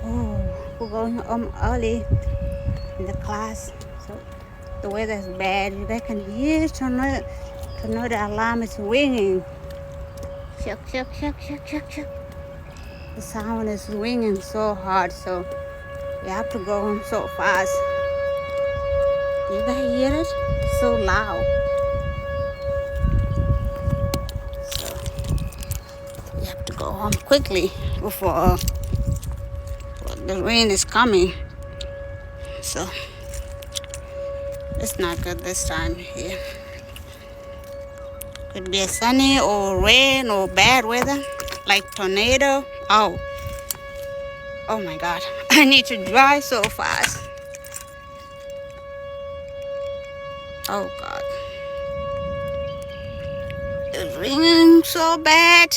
Oh, we're going early in the class, so the weather is bad. You guys can hear tornado alarm is ringing. Shuck, shuck, shuck, shuck, shuck, shuck. The sound is ringing so hard, so we have to go home so fast. Do you guys hear it? So loud. So we have to go home quickly before the rain is coming. So it's not good this time here. Could be a sunny or rain or bad weather, like tornado. Oh my God. I need to drive so fast. Oh God. It's raining so bad.